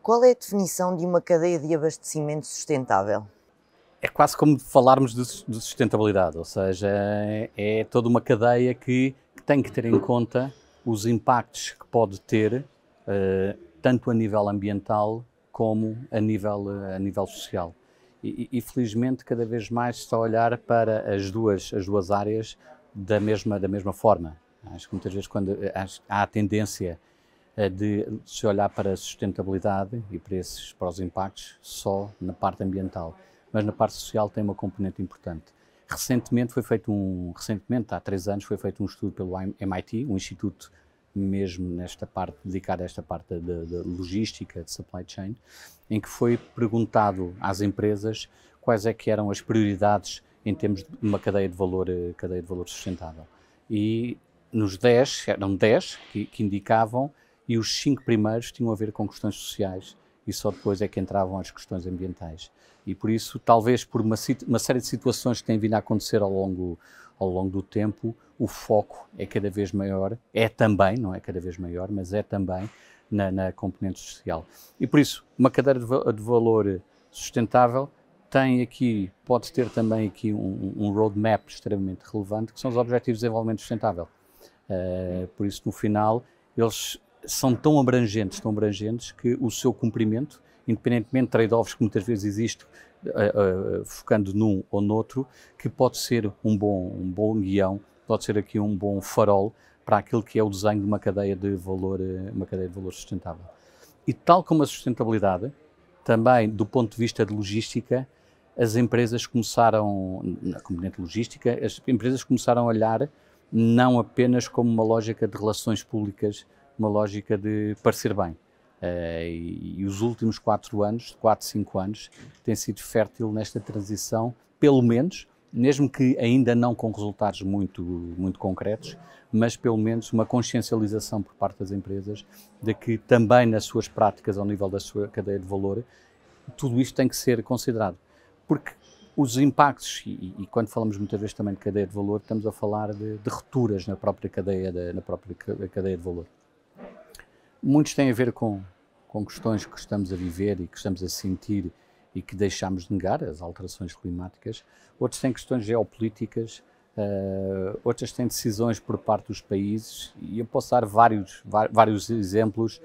Qual é a definição de uma cadeia de abastecimento sustentável? É quase como falarmos de sustentabilidade, ou seja, é toda uma cadeia que tem que ter em conta os impactos que pode ter, tanto a nível ambiental como a nível social. E felizmente cada vez mais se está a olhar para as duas áreas da mesma forma. Acho que muitas vezes há a tendência de se olhar para a sustentabilidade e para os impactos só na parte ambiental, mas na parte social tem uma componente importante. Recentemente, há 3 anos, foi feito um estudo pelo MIT, um instituto mesmo nesta parte, dedicado a esta parte da logística, de supply chain, em que foi perguntado às empresas quais é que eram as prioridades em termos de uma cadeia de valor sustentável. E nos 10, eram 10 que indicavam, e os 5 primeiros tinham a ver com questões sociais e só depois é que entravam as questões ambientais. E por isso, talvez por uma série de situações que têm vindo a acontecer ao longo do tempo, o foco é cada vez maior, é também, não é cada vez maior, mas é também na componente social. E por isso, uma cadeia de valor sustentável pode ter também aqui um roadmap extremamente relevante, que são os Objetivos de Desenvolvimento Sustentável. Por isso, no final, eles são tão abrangentes que o seu cumprimento, independentemente de trade-offs que muitas vezes existem, focando num ou noutro, que pode ser um bom guião, pode ser aqui um bom farol para aquilo que é o desenho de uma cadeia de valor sustentável. E tal como a sustentabilidade, também do ponto de vista de logística, as empresas começaram, na componente logística, as empresas começaram a olhar não apenas como uma lógica de relações públicas, uma lógica de parecer bem. E os últimos 4 anos, 4, 5 anos, têm sido fértil nesta transição, pelo menos, mesmo que ainda não com resultados muito concretos, mas pelo menos uma consciencialização por parte das empresas de que também nas suas práticas, ao nível da sua cadeia de valor, tudo isto tem que ser considerado. Porque os impactos, e quando falamos muitas vezes também de cadeia de valor, estamos a falar de rupturas na própria cadeia de valor. Muitos têm a ver com questões que estamos a viver e que estamos a sentir e que deixamos de negar, as alterações climáticas. Outros têm questões geopolíticas, outras têm decisões por parte dos países, e eu posso dar vários exemplos,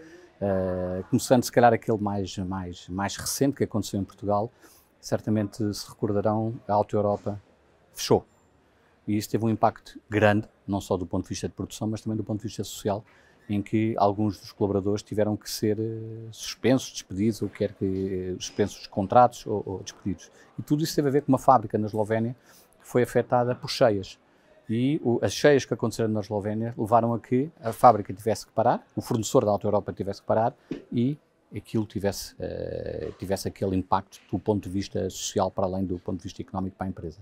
começando se calhar aquele mais recente que aconteceu em Portugal. Certamente se recordarão, a Auto Europa fechou. E isso teve um impacto grande, não só do ponto de vista de produção, mas também do ponto de vista social, em que alguns dos colaboradores tiveram que ser suspensos, despedidos, ou quer que suspensos os contratos ou despedidos. E tudo isso teve a ver com uma fábrica na Eslovénia que foi afetada por cheias. E as cheias que aconteceram na Eslovénia levaram a que a fábrica tivesse que parar, o fornecedor da Auto Europa tivesse que parar e aquilo tivesse aquele impacto do ponto de vista social para além do ponto de vista económico para a empresa.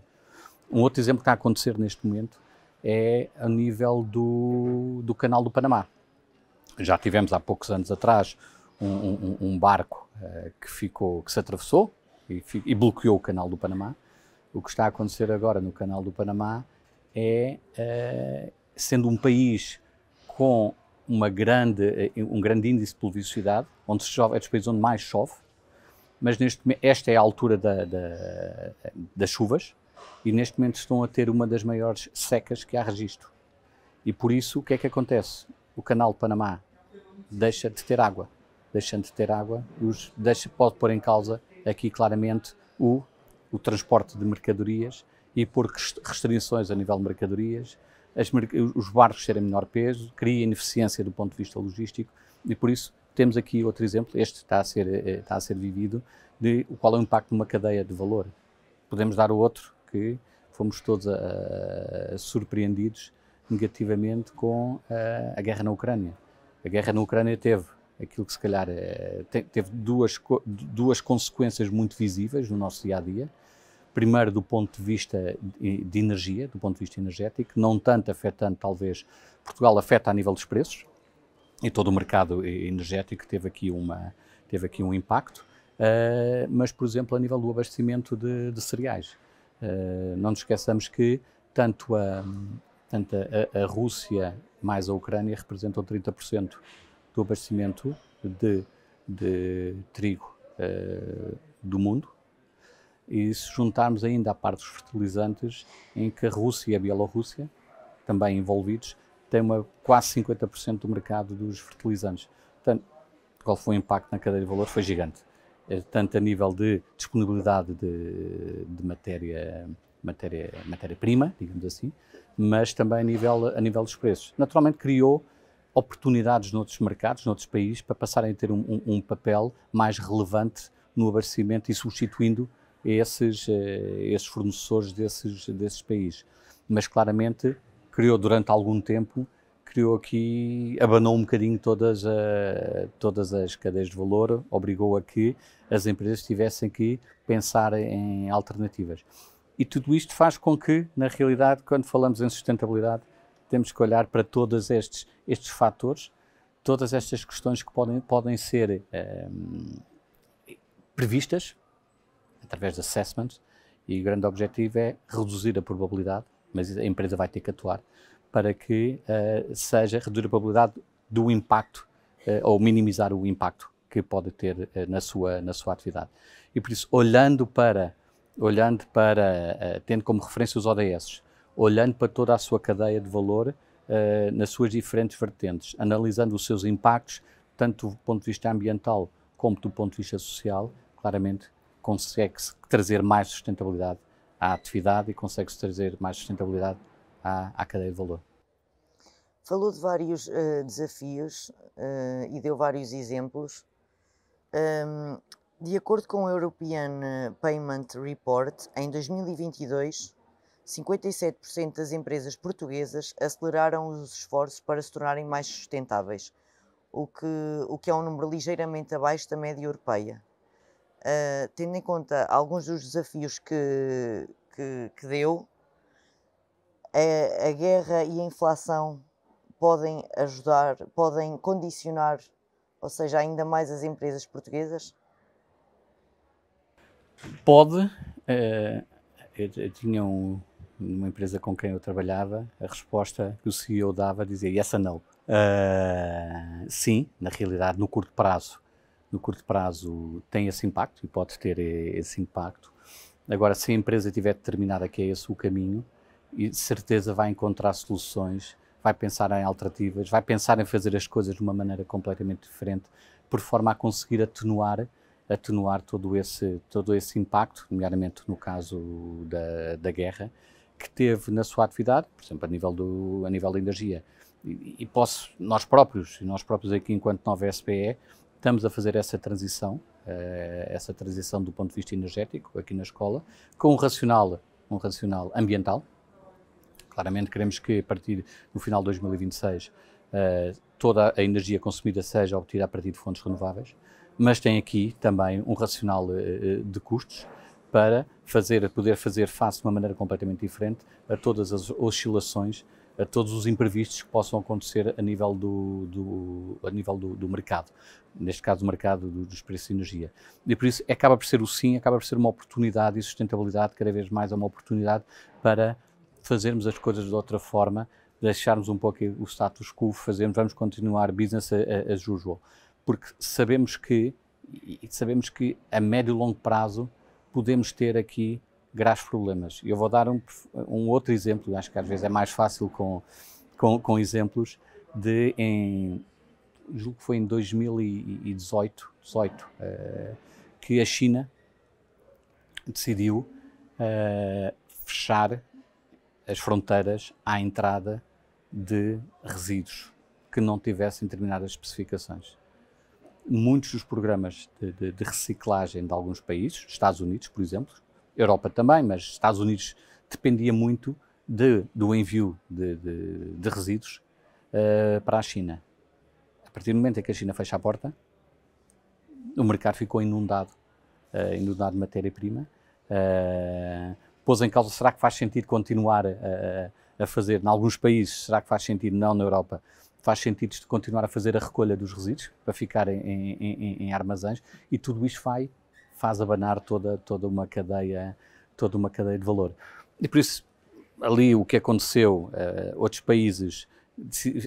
Um outro exemplo que está a acontecer neste momento é a nível do Canal do Panamá. Já tivemos há poucos anos atrás um barco que se atravessou e bloqueou o Canal do Panamá. O que está a acontecer agora no Canal do Panamá é, sendo um país com um grande índice de pluviosidade, onde se chove, é dos países onde mais chove, mas esta é a altura das chuvas, e neste momento estão a ter uma das maiores secas que há registro. E por isso, o que é que acontece? O Canal de Panamá deixa de ter água. Deixando de ter água, pode pôr em causa aqui claramente o transporte de mercadorias e pôr restrições a nível de mercadorias, os barcos terem menor peso, cria ineficiência do ponto de vista logístico, e por isso temos aqui outro exemplo, este está a ser vivido, de qual é o impacto de uma cadeia de valor. Podemos dar o outro, que fomos todos surpreendidos negativamente com a guerra na Ucrânia. A guerra na Ucrânia teve aquilo que se calhar teve duas consequências muito visíveis no nosso dia-a-dia. Primeiro, do ponto de vista de energia, do ponto de vista energético, não tanto afetando, talvez, Portugal afeta a nível dos preços, e todo o mercado energético teve aqui um impacto, mas, por exemplo, a nível do abastecimento de cereais. Não nos esqueçamos que tanto a Rússia mais a Ucrânia representam 30% do abastecimento de trigo do mundo. E se juntarmos ainda a parte dos fertilizantes, em que a Rússia e a Bielorrússia, também envolvidos, têm quase 50% do mercado dos fertilizantes. Portanto, qual foi o impacto na cadeia de valor? Foi gigante. Tanto a nível de disponibilidade de matéria-prima, digamos assim, mas também a nível dos preços. Naturalmente criou oportunidades noutros mercados, noutros países, para passarem a ter um papel mais relevante no abastecimento e substituindo esses fornecedores desses países. Mas claramente criou durante algum tempo, abanou um bocadinho todas as cadeias de valor, obrigou a que as empresas tivessem que pensar em alternativas. E tudo isto faz com que, na realidade, quando falamos em sustentabilidade, temos que olhar para todos estes fatores, todas estas questões que podem ser previstas através de assessments, e o grande objetivo é reduzir a probabilidade, mas a empresa vai ter que atuar para que seja reduzir a probabilidade do impacto ou minimizar o impacto que pode ter na sua atividade. E por isso, tendo como referência os ODS, olhando para toda a sua cadeia de valor nas suas diferentes vertentes, analisando os seus impactos, tanto do ponto de vista ambiental como do ponto de vista social, claramente consegue-se trazer mais sustentabilidade à atividade e consegue-se trazer mais sustentabilidade à cadeia de valor. Falou de vários desafios e deu vários exemplos. De acordo com o European Payment Report, em 2022, 57% das empresas portuguesas aceleraram os esforços para se tornarem mais sustentáveis, o que é um número ligeiramente abaixo da média europeia. Tendo em conta alguns dos desafios que deu, a guerra e a inflação podem condicionar, ou seja, ainda mais as empresas portuguesas? Pode. Eu tinha uma empresa com quem eu trabalhava, a resposta que o CEO dava dizia yes and no. Sim, na realidade, no curto prazo tem esse impacto e pode ter esse impacto. Agora, se a empresa tiver determinada que é esse o caminho, e de certeza vai encontrar soluções, vai pensar em alternativas, vai pensar em fazer as coisas de uma maneira completamente diferente, por forma a conseguir atenuar todo esse impacto, nomeadamente no caso da guerra, que teve na sua atividade, por exemplo, a nível da energia. E nós próprios aqui, enquanto Nova SPE, estamos a fazer essa transição do ponto de vista energético aqui na escola, com um racional ambiental. Claramente queremos que a partir do final de 2026 toda a energia consumida seja obtida a partir de fontes renováveis, mas tem aqui também um racional de custos para poder fazer face de uma maneira completamente diferente a todas as oscilações, a todos os imprevistos que possam acontecer a nível do mercado, neste caso o mercado dos preços de energia. E por isso acaba por ser uma oportunidade, e sustentabilidade cada vez mais é uma oportunidade para fazermos as coisas de outra forma, deixarmos um pouco o status quo, vamos continuar business as usual, porque sabemos que a médio e longo prazo podemos ter aqui graves problemas. Eu vou dar um outro exemplo, acho que às vezes é mais fácil com exemplos, julgo que foi em 2018, que a China decidiu fechar as fronteiras à entrada de resíduos que não tivessem determinadas especificações. Muitos dos programas de reciclagem de alguns países, Estados Unidos, por exemplo, Europa também, mas Estados Unidos dependia muito do envio de resíduos para a China. A partir do momento em que a China fecha a porta, o mercado ficou inundado de matéria-prima. Pôs em causa, será que faz sentido continuar a fazer, em alguns países, será que faz sentido, não na Europa, faz sentido continuar a fazer a recolha dos resíduos para ficar em armazéns, e tudo isto faz abanar toda uma cadeia de valor. E por isso, ali o que aconteceu, outros países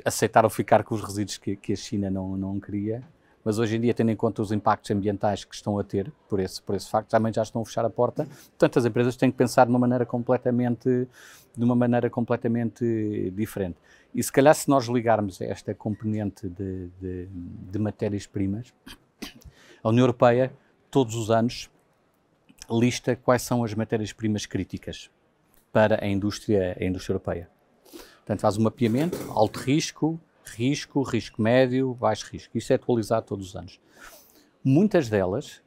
aceitaram ficar com os resíduos que a China não queria, mas hoje em dia, tendo em conta os impactos ambientais que estão a ter, por esse facto, também já estão a fechar a porta. Portanto, as empresas têm que pensar de uma maneira completamente diferente. E se calhar, se nós ligarmos esta componente de matérias-primas, a União Europeia, todos os anos, lista quais são as matérias-primas críticas para a indústria europeia. Portanto, faz um mapeamento, alto risco, risco médio, baixo risco. Isto é atualizado todos os anos. Muitas delas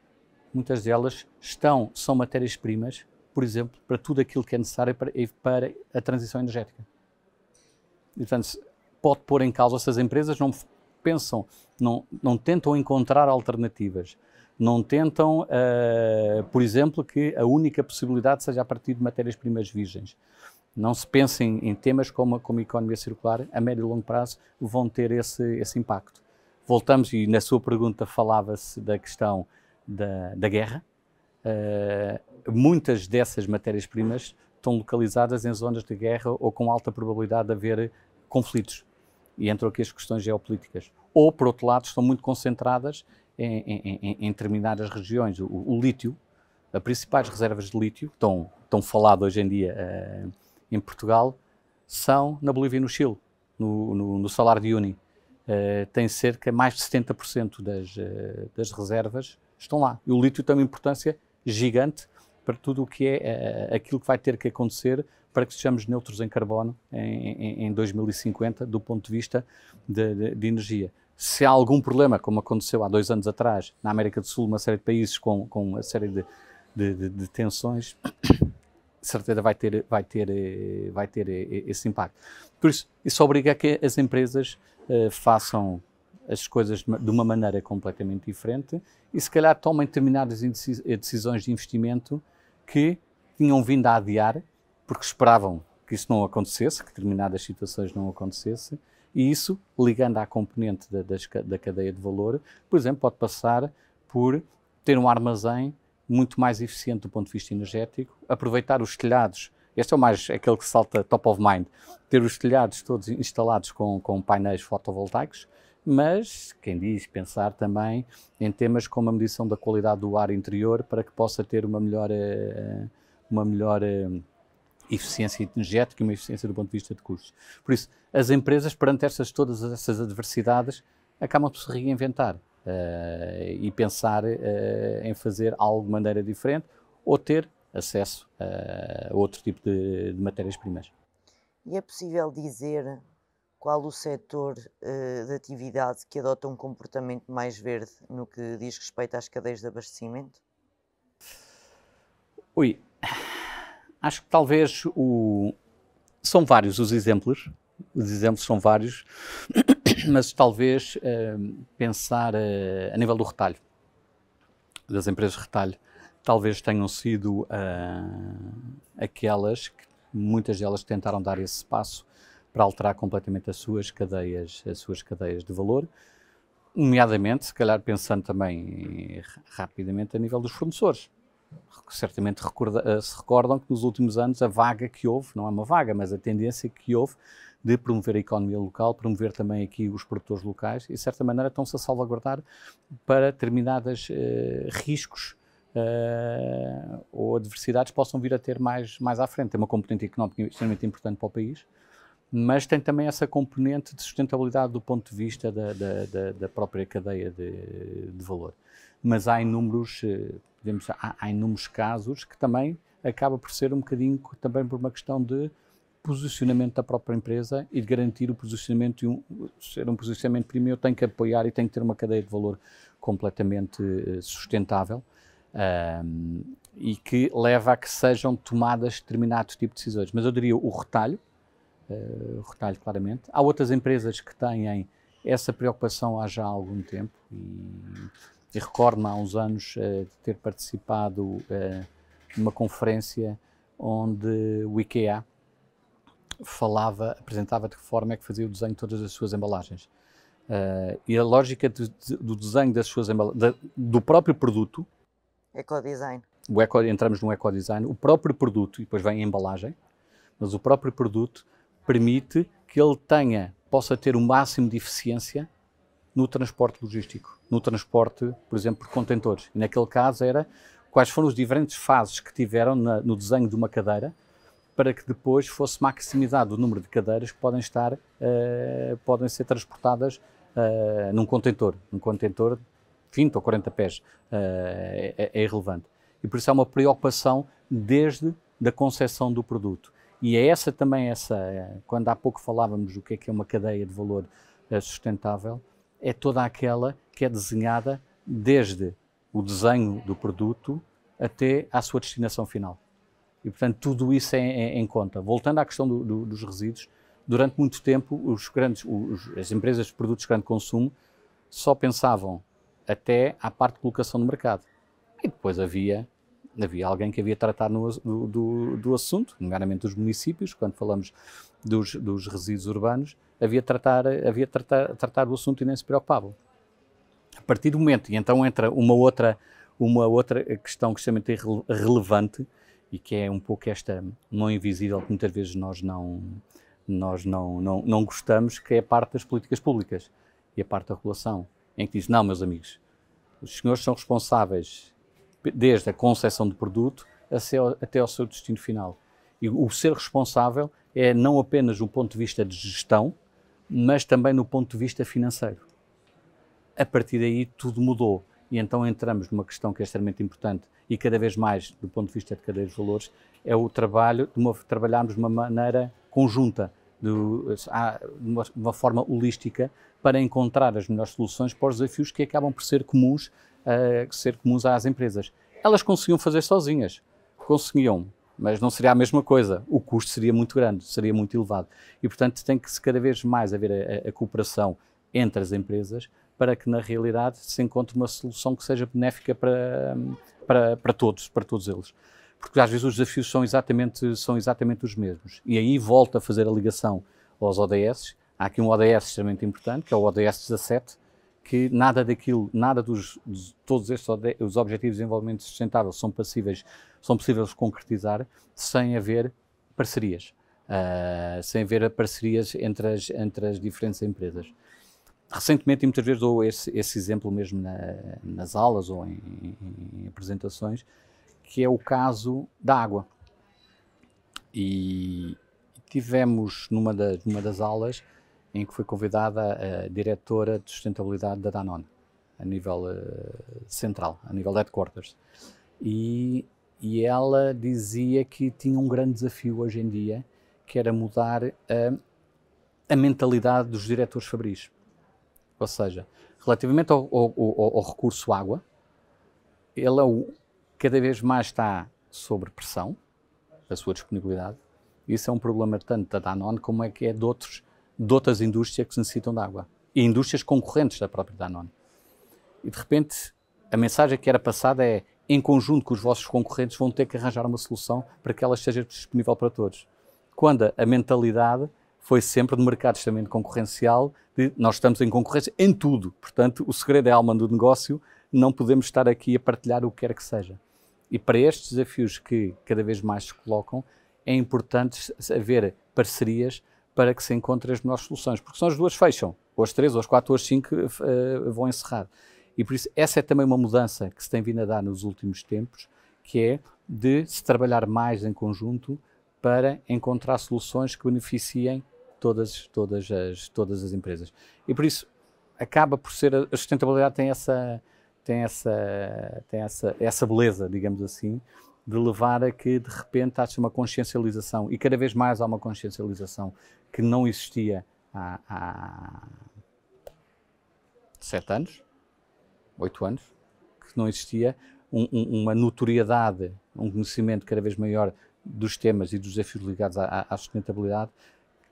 são matérias-primas, por exemplo, para tudo aquilo que é necessário para a transição energética. E, portanto, pode pôr em causa, se as empresas não pensam, não tentam encontrar alternativas, não tentam, por exemplo, que a única possibilidade seja a partir de matérias-primas virgens. Não se pensem em temas como a economia circular, a médio e longo prazo vão ter esse impacto. Voltamos, e na sua pergunta falava-se da questão da guerra. Muitas dessas matérias-primas estão localizadas em zonas de guerra ou com alta probabilidade de haver conflitos. E entram aqui as questões geopolíticas. Ou, por outro lado, estão muito concentradas em determinadas regiões. O lítio, as principais reservas de lítio, estão falado hoje em dia em Portugal, são na Bolívia e no Chile, no Salar de Uyuni. Tem cerca de mais de 70% das reservas estão lá. E o lítio tem uma importância gigante para tudo o que é aquilo que vai ter que acontecer para que sejamos neutros em carbono em 2050, do ponto de vista de energia. Se há algum problema, como aconteceu há 2 anos atrás, na América do Sul, uma série de países com uma série de tensões, de certeza vai ter esse impacto. Por isso obriga a que as empresas façam as coisas de uma maneira completamente diferente e se calhar tomem determinadas decisões de investimento que tinham vindo a adiar, porque esperavam que isso não acontecesse, que determinadas situações não acontecessem, e isso, ligando à componente da cadeia de valor, por exemplo, pode passar por ter um armazém muito mais eficiente do ponto de vista energético, aproveitar os telhados, este é aquele que salta top of mind, ter os telhados todos instalados com painéis fotovoltaicos, mas, quem diz, pensar também em temas como a medição da qualidade do ar interior para que possa ter uma melhor eficiência energética e uma eficiência do ponto de vista de custos. Por isso, as empresas, perante todas essas adversidades, acabam por se reinventar e pensar em fazer algo de maneira diferente ou ter acesso a outro tipo de matérias-primas. E é possível dizer qual o setor de atividade que adota um comportamento mais verde no que diz respeito às cadeias de abastecimento? Acho que talvez são vários os exemplos são vários, mas talvez pensar a nível do retalho, das empresas de retalho, talvez tenham sido aquelas que muitas delas tentaram dar esse passo para alterar completamente as suas cadeias de valor, nomeadamente, se calhar pensando também rapidamente a nível dos fornecedores. Certamente se recordam que nos últimos anos a vaga que houve, não é uma vaga, mas a tendência que houve de promover a economia local, promover também aqui os produtores locais e, de certa maneira, estão-se a salvaguardar para determinados riscos ou adversidades possam vir a ter mais à frente. É uma componente económica extremamente importante para o país, mas tem também essa componente de sustentabilidade do ponto de vista da própria cadeia de valor. Mas há inúmeros casos que também acaba por ser um bocadinho também por uma questão de posicionamento da própria empresa e de garantir o posicionamento, ser um posicionamento primeiro, tem que apoiar e tem que ter uma cadeia de valor completamente sustentável e que leva a que sejam tomadas determinados tipos de decisões. Mas eu diria o retalho claramente. Há outras empresas que têm essa preocupação há já algum tempo e recordo-me há uns anos de ter participado numa conferência onde o IKEA apresentava de que forma é que fazia o desenho de todas as suas embalagens. E a lógica do desenho das suas embalagens, do próprio produto, ecodesign. Entramos no ecodesign, o próprio produto, e depois vem a embalagem, mas o próprio produto permite que ele possa ter o máximo de eficiência no transporte logístico, no transporte, por exemplo, por contentores. E naquele caso era quais foram as diferentes fases que tiveram no desenho de uma cadeira para que depois fosse maximizado o número de cadeiras que podem ser transportadas num contentor. Um contentor de 20 ou 40 pés é irrelevante. E por isso há uma preocupação desde a concepção do produto. E é essa também, quando há pouco falávamos do que é uma cadeia de valor sustentável, é toda aquela que é desenhada desde o desenho do produto até à sua destinação final. E, portanto, tudo isso é em conta. Voltando à questão dos resíduos, durante muito tempo as empresas de produtos de grande consumo só pensavam até à parte de colocação no mercado. E depois havia alguém que havia de tratar do assunto, nomeadamente os municípios, quando falamos dos resíduos urbanos, havia de tratar do assunto e nem se preocupavam. A partir do momento, e então entra uma outra questão extremamente relevante, e que é um pouco esta mão invisível que muitas vezes nós não gostamos, que é a parte das políticas públicas e a parte da regulação, em que diz, não, meus amigos, os senhores são responsáveis desde a concepção do produto até ao seu destino final. E o ser responsável é não apenas do ponto de vista de gestão, mas também no ponto de vista financeiro. A partir daí tudo mudou. E então entramos numa questão que é extremamente importante e cada vez mais, do ponto de vista de cadeia de valores, é o trabalho trabalharmos de uma maneira conjunta, de uma forma holística, para encontrar as melhores soluções para os desafios que acabam por ser comuns às empresas. Elas conseguiam fazer sozinhas, mas não seria a mesma coisa. O custo seria muito grande, seria muito elevado. E, portanto, tem que cada vez mais haver a cooperação entre as empresas para que, na realidade, se encontre uma solução que seja benéfica para todos eles. Porque, às vezes, os desafios são exatamente os mesmos. E aí volta a fazer a ligação aos ODS. Há aqui um ODS extremamente importante, que é o ODS 17, que todos estes os Objetivos de Desenvolvimento Sustentável são possíveis de concretizar sem haver parcerias, entre as diferentes empresas. Recentemente, e muitas vezes dou esse exemplo mesmo nas aulas ou em apresentações, que é o caso da água. E tivemos numa das aulas em que foi convidada a diretora de sustentabilidade da Danone, a nível central, a nível de headquarters. E ela dizia que tinha um grande desafio hoje em dia, que era mudar a mentalidade dos diretores fabris. Ou seja, relativamente ao recurso água, ele cada vez mais está sob pressão, a sua disponibilidade. Isso é um problema tanto da Danone como é que é de outras indústrias que necessitam de água. E indústrias concorrentes da própria Danone. E de repente, a mensagem que era passada é, em conjunto com os vossos concorrentes, vão ter que arranjar uma solução para que ela esteja disponível para todos. Quando a mentalidade foi sempre de mercado extremamente concorrencial, de nós estamos em concorrência em tudo. Portanto, o segredo é a alma do negócio, não podemos estar aqui a partilhar o que quer que seja. E para estes desafios que cada vez mais se colocam, é importante haver parcerias para que se encontrem as melhores soluções, porque são as duas fecham, ou as 3, ou as 4, ou as 5 vão encerrar. E por isso, essa é também uma mudança que se tem vindo a dar nos últimos tempos, que é de se trabalhar mais em conjunto para encontrar soluções que beneficiem todas as empresas. E por isso, acaba por ser, a sustentabilidade tem essa beleza, digamos assim, de levar a que, de repente, haja uma consciencialização, e cada vez mais há uma consciencialização que não existia há 7 anos, 8 anos, que não existia uma notoriedade, um conhecimento cada vez maior dos temas e dos desafios ligados à sustentabilidade,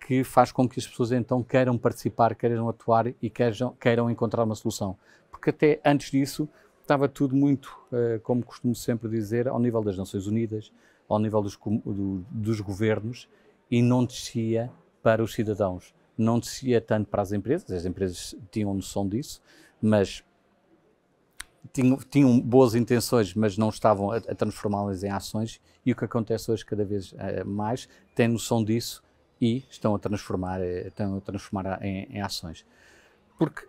que faz com que as pessoas então queiram participar, queiram atuar e queiram encontrar uma solução. Porque até antes disso estava tudo muito, como costumo sempre dizer, ao nível das Nações Unidas, ao nível dos governos, e não descia para os cidadãos. Não descia tanto para as empresas tinham noção disso, mas tinham boas intenções, mas não estavam a transformá-las em ações, e o que acontece hoje cada vez mais, têm noção disso e estão a transformar em ações. Porque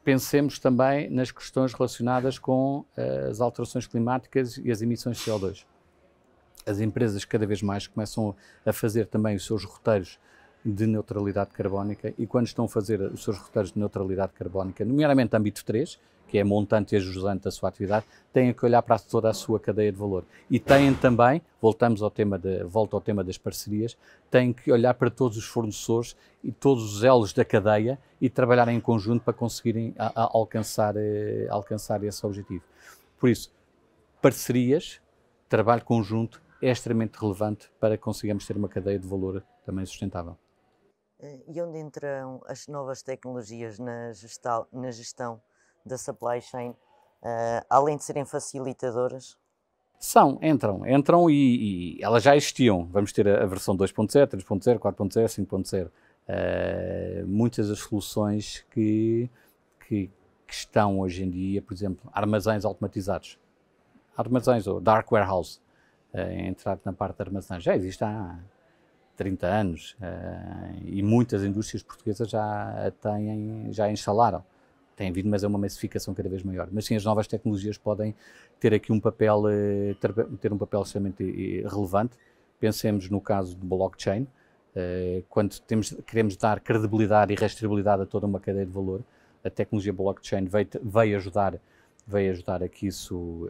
pensemos também nas questões relacionadas com as alterações climáticas e as emissões de CO2. As empresas cada vez mais começam a fazer também os seus roteiros de neutralidade carbónica e quando estão a fazer os seus roteiros de neutralidade carbónica, nomeadamente âmbito 3, que é montante e ajusante da sua atividade, têm que olhar para toda a sua cadeia de valor. E têm também, volto ao tema das parcerias, têm que olhar para todos os fornecedores e todos os elos da cadeia e trabalhar em conjunto para conseguirem alcançar esse objetivo. Por isso, parcerias, trabalho conjunto, é extremamente relevante para que consigamos ter uma cadeia de valor também sustentável. E onde entram as novas tecnologias na gestão da supply chain, além de serem facilitadoras? Entram e elas já existiam. Vamos ter a versão 2.0, 3.0, 4.0, 5.0. Muitas das soluções que estão hoje em dia, por exemplo, armazéns automatizados, armazéns ou dark warehouse, entrar na parte de armazéns, já existe há 30 anos e muitas indústrias portuguesas já instalaram. Tem havido, mas é uma massificação cada vez maior. Mas sim, as novas tecnologias podem ter aqui um papel extremamente relevante. Pensemos no caso do blockchain, quando queremos dar credibilidade e rastreabilidade a toda uma cadeia de valor, a tecnologia blockchain veio ajudar a que isso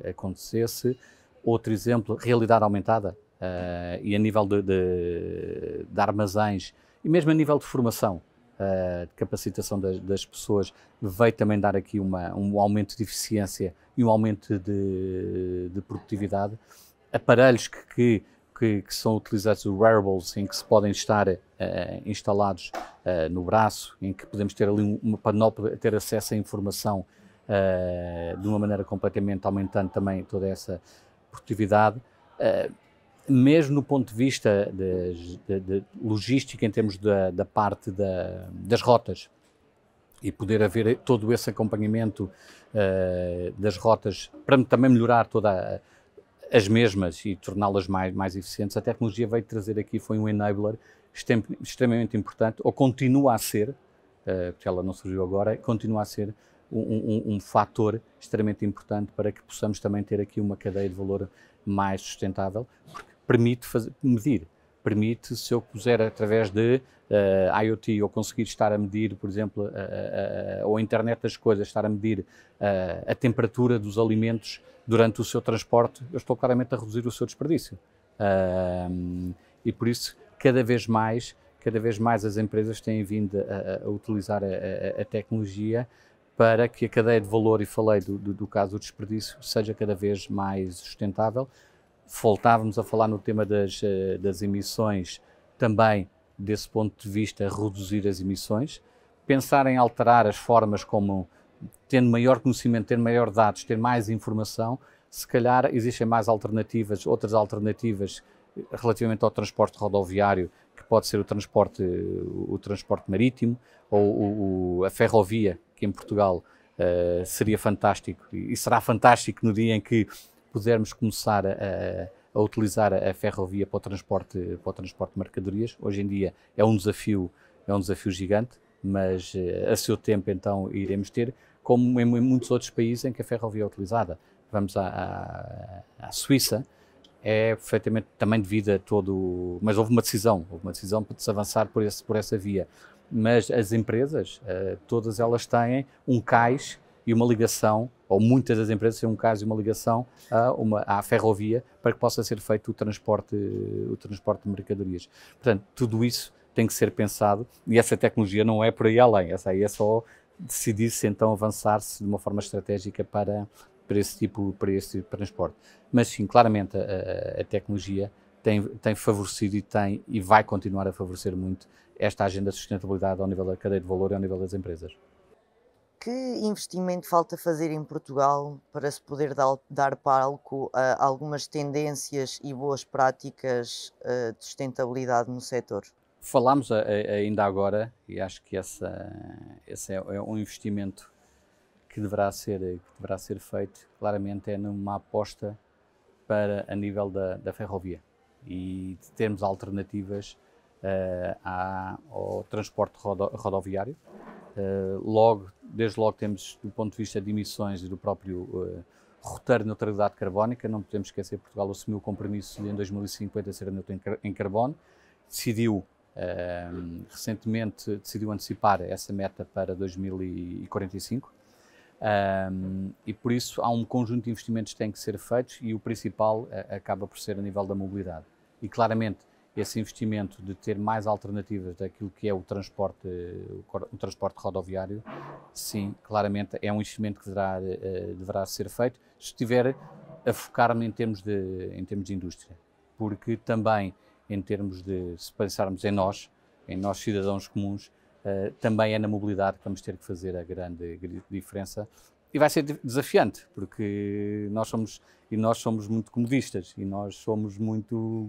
acontecesse. Outro exemplo, realidade aumentada, e a nível de armazéns, e mesmo a nível de formação, de capacitação das pessoas, veio também dar aqui um aumento de eficiência e um aumento de produtividade. Aparelhos que são utilizados, os wearables, em que se podem estar instalados no braço, em que podemos ter ali uma panóplia, ter acesso à informação de uma maneira completamente aumentando também toda essa produtividade. Mesmo no ponto de vista de logística, em termos da parte das rotas, e poder haver todo esse acompanhamento das rotas para também melhorar as mesmas e torná-las mais eficientes, a tecnologia veio trazer aqui, foi um enabler extremamente importante, ou continua a ser, porque ela não surgiu agora, continua a ser um fator extremamente importante para que possamos também ter aqui uma cadeia de valor mais sustentável, porque permite medir. Permite, se eu puser através de IoT ou conseguir estar a medir, por exemplo, ou a internet das coisas, estar a medir a temperatura dos alimentos durante o seu transporte, eu estou claramente a reduzir o seu desperdício. E por isso, cada vez mais as empresas têm vindo a utilizar a tecnologia para que a cadeia de valor, e falei do caso do desperdício, seja cada vez mais sustentável. Voltávamos a falar no tema das emissões, também desse ponto de vista reduzir as emissões, pensar em alterar as formas como tendo maior conhecimento, tendo maior dados, ter mais informação, se calhar existem mais alternativas, outras alternativas relativamente ao transporte rodoviário, que pode ser o transporte marítimo ou a ferrovia, que em Portugal seria fantástico e será fantástico no dia em que pudermos começar a utilizar a ferrovia para o transporte de mercadorias. Hoje em dia é um desafio gigante, mas a seu tempo então iremos ter, como em muitos outros países em que a ferrovia é utilizada. Vamos à Suíça, é perfeitamente também devido a todo... Mas houve uma decisão para se avançar por essa via. Mas as empresas, todas elas têm um cais e uma ligação, ou muitas das empresas têm um cais e uma ligação à ferrovia para que possa ser feito o transporte de mercadorias. Portanto, tudo isso tem que ser pensado e essa tecnologia não é por aí além. Essa aí é só decidir-se então avançar-se de uma forma estratégica para esse tipo de transporte. Mas sim, claramente a tecnologia tem favorecido e vai continuar a favorecer muito esta agenda de sustentabilidade ao nível da cadeia de valor e ao nível das empresas. Que investimento falta fazer em Portugal para se poder dar palco a algumas tendências e boas práticas de sustentabilidade no setor? Falámos ainda agora, e acho que esse é um investimento que deverá ser feito, claramente é numa aposta para a nível da ferrovia e de termos alternativas ao transporte rodoviário. Logo desde logo temos, do ponto de vista de emissões e do próprio roteiro de neutralidade carbónica, não podemos esquecer que Portugal assumiu o compromisso de em 2050 ser neutro em carbono, decidiu recentemente antecipar essa meta para 2045 e por isso há um conjunto de investimentos que têm que ser feitos e o principal acaba por ser a nível da mobilidade. E claramente esse investimento de ter mais alternativas daquilo que é o transporte rodoviário, sim, claramente é um investimento que deverá ser feito se estiver a focar-me em termos de indústria, porque também em termos de, se pensarmos em nós cidadãos comuns, também é na mobilidade que vamos ter que fazer a grande diferença e vai ser desafiante, porque nós somos muito comodistas e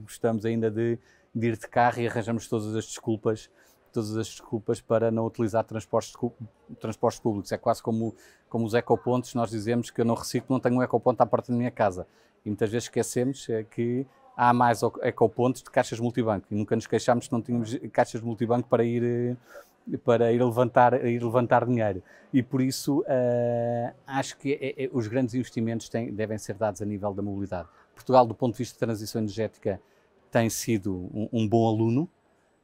gostamos ainda de ir de carro e arranjamos todas as desculpas para não utilizar transportes públicos. É quase como os ecopontos, nós dizemos que eu não reciclo, não tenho um ecoponto à porta da minha casa. E muitas vezes esquecemos que há mais ecopontos de caixas multibanco e nunca nos queixámos que não tínhamos caixas multibanco para ir levantar dinheiro. E por isso acho que os grandes investimentos devem ser dados a nível da mobilidade. Portugal, do ponto de vista de transição energética, tem sido um bom aluno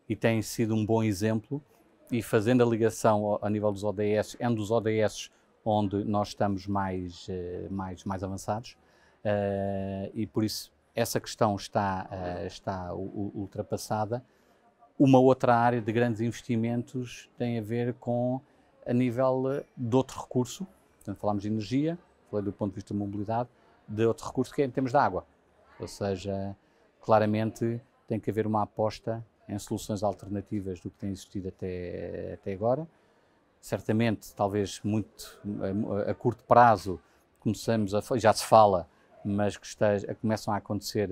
e tem sido um bom exemplo, e fazendo a ligação a nível dos ODS, é um dos ODS onde nós estamos mais avançados, e por isso essa questão está ultrapassada. Uma outra área de grandes investimentos tem a ver com a nível de outro recurso, portanto falámos de energia, falei do ponto de vista da mobilidade, de outro recurso que é em termos de água, ou seja, claramente tem que haver uma aposta em soluções alternativas do que tem existido até agora. Certamente, talvez muito a curto prazo, já se fala, mas que começam a acontecer,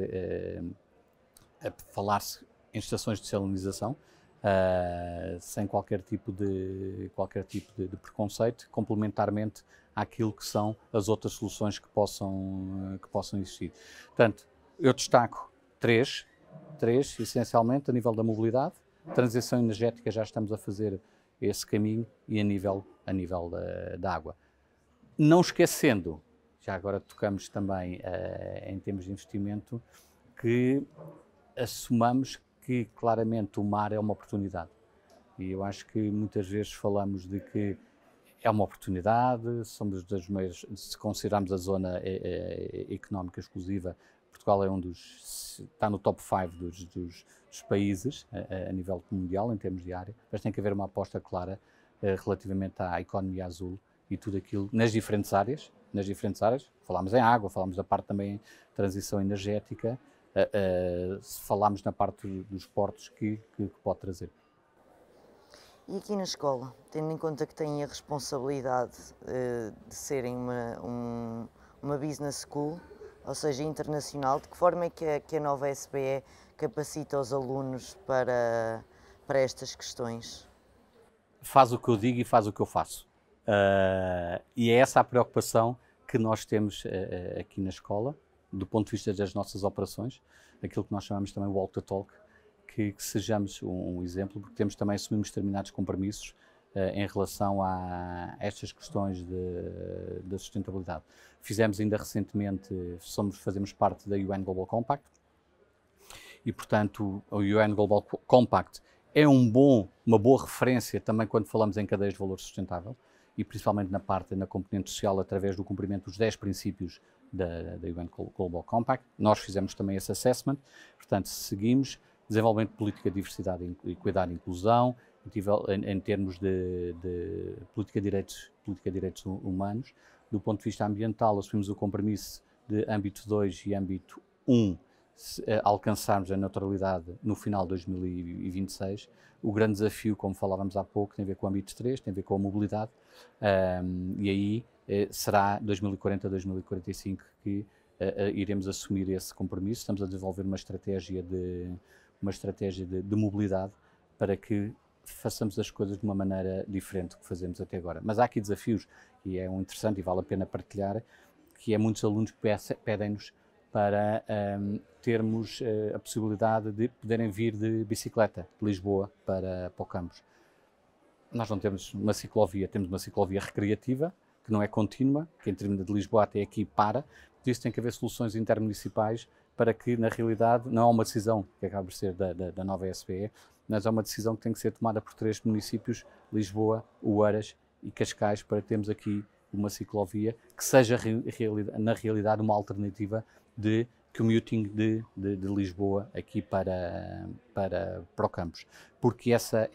a falar-se em estações de salinização, sem qualquer tipo de preconceito, complementarmente àquilo que são as outras soluções que possam existir. Portanto, eu destaco três, essencialmente, a nível da mobilidade, transição energética, já estamos a fazer esse caminho, e a nível da água. Não esquecendo, já agora tocamos também em termos de investimento, que assumamos que claramente o mar é uma oportunidade. E eu acho que muitas vezes falamos de que é uma oportunidade, somos das maiores, se considerarmos a zona económica exclusiva, Portugal está no top 5 dos países a nível mundial, em termos de área, mas tem que haver uma aposta clara relativamente à economia azul e tudo aquilo nas diferentes áreas. Falámos em água, falámos da parte também de transição energética, falámos na parte dos portos que pode trazer. E aqui na escola, tendo em conta que têm a responsabilidade de serem uma business school, ou seja, internacional, de que forma é que a nova SBE capacita os alunos para estas questões? Faz o que eu digo e faz o que eu faço. E é essa a preocupação que nós temos aqui na escola, do ponto de vista das nossas operações, aquilo que nós chamamos também walk the talk, que sejamos um exemplo, porque assumimos determinados compromissos em relação a estas questões da sustentabilidade. Fizemos ainda recentemente, fazemos parte da UN Global Compact, e portanto o UN Global Compact é uma boa referência também quando falamos em cadeias de valor sustentável, e principalmente na componente social, através do cumprimento dos 10 princípios da UN Global Compact. Nós fizemos também esse assessment, portanto seguimos desenvolvimento de política de diversidade, equidade e inclusão, em termos de política de direitos humanos. Do ponto de vista ambiental, assumimos o compromisso de âmbito 2 e âmbito 1, alcançarmos a neutralidade no final de 2026. O grande desafio, como falávamos há pouco, tem a ver com o âmbito 3, tem a ver com a mobilidade, e aí será 2040, 2045 que iremos assumir esse compromisso. Estamos a desenvolver uma estratégia de mobilidade para que façamos as coisas de uma maneira diferente do que fazemos até agora. Mas há aqui desafios, e é interessante e vale a pena partilhar, que muitos alunos pedem-nos para termos a possibilidade de poderem vir de bicicleta de Lisboa para o campus. nós não temos uma ciclovia, temos uma ciclovia recreativa, que não é contínua, que em termos de Lisboa até aqui para, por isso tem que haver soluções intermunicipais para que, na realidade, não é uma decisão que acaba por ser da nova SPE, mas é uma decisão que tem que ser tomada por 3 municípios, Lisboa, Oeiras e Cascais, para termos aqui uma ciclovia que seja, na realidade, uma alternativa de commuting de Lisboa aqui para o campus, porque essa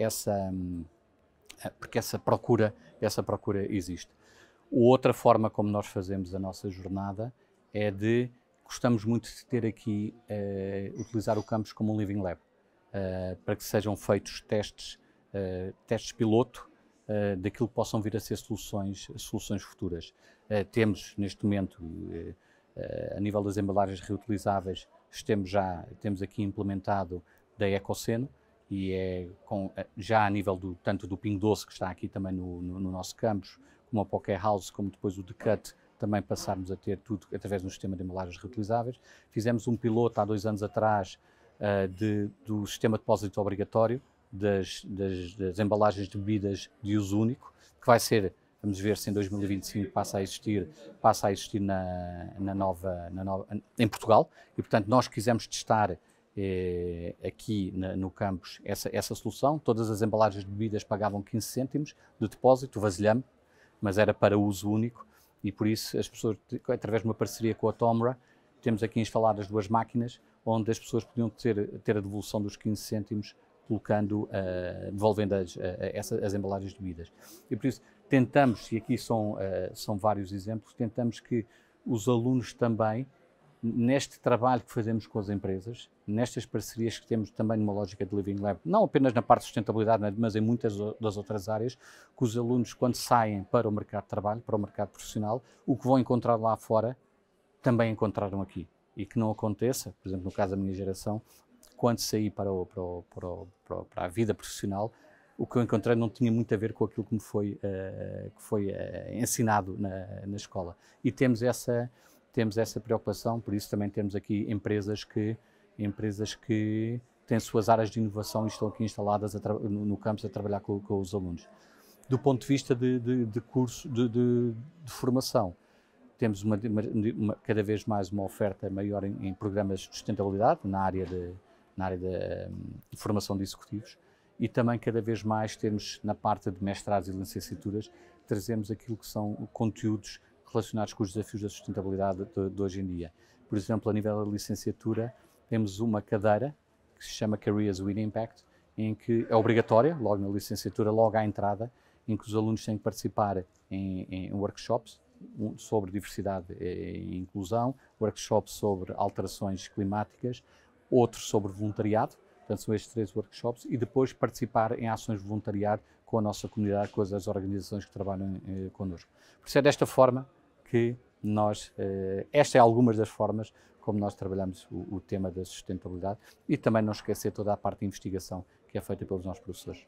procura existe. Outra forma como nós fazemos a nossa jornada é gostamos muito de ter aqui, utilizar o campus como um Living Lab, para que sejam feitos testes piloto, daquilo que possam vir a ser soluções futuras. Temos, neste momento, a nível das embalagens reutilizáveis, temos aqui implementado da Ecoceno, e já a nível tanto do Pingo Doce, que está aqui também no nosso campus, como a Poké House, como depois o Decut, também passarmos a ter tudo através do sistema de embalagens reutilizáveis. Fizemos um piloto há 2 anos atrás do sistema de depósito obrigatório das embalagens de bebidas de uso único, que vai ser, vamos ver se em 2025 passa a existir em Portugal, e portanto nós quisemos testar aqui no campus essa solução. Todas as embalagens de bebidas pagavam 15 cêntimos de depósito, vasilhame, mas era para uso único, e por isso as pessoas, através de uma parceria com a Tomra, temos aqui instaladas 2 máquinas onde as pessoas podiam ter a devolução dos 15 cêntimos devolvendo as embalagens de bebidas. E por isso tentamos, e aqui são vários exemplos, tentamos que os alunos também, neste trabalho que fazemos com as empresas, nestas parcerias que temos também numa lógica de Living Lab, não apenas na parte de sustentabilidade, mas em muitas das outras áreas, que os alunos, quando saem para o mercado de trabalho, para o mercado profissional, o que vão encontrar lá fora, também encontraram aqui. E que não aconteça, por exemplo, no caso da minha geração, quando saí para a vida profissional, o que eu encontrei não tinha muito a ver com aquilo que me foi ensinado na escola. E temos essa preocupação, por isso também temos aqui empresas que têm suas áreas de inovação e estão aqui instaladas no campus a trabalhar com os alunos. Do ponto de vista de curso de formação, temos cada vez mais uma oferta maior em programas de sustentabilidade na área de formação de executivos, e também cada vez mais temos na parte de mestrados e licenciaturas, trazemos aquilo que são conteúdos relacionados com os desafios da sustentabilidade de hoje em dia. Por exemplo, a nível da licenciatura, temos uma cadeira que se chama Careers with Impact, em que é obrigatória, logo na licenciatura, logo à entrada, em que os alunos têm que participar em workshops sobre diversidade e inclusão, workshops sobre alterações climáticas, outros sobre voluntariado, portanto são estes 3 workshops, e depois participar em ações de voluntariado com a nossa comunidade, com as organizações que trabalham connosco. Por isso é desta forma que esta é algumas das formas como nós trabalhamos o tema da sustentabilidade, e também não esquecer toda a parte de investigação que é feita pelos nossos professores.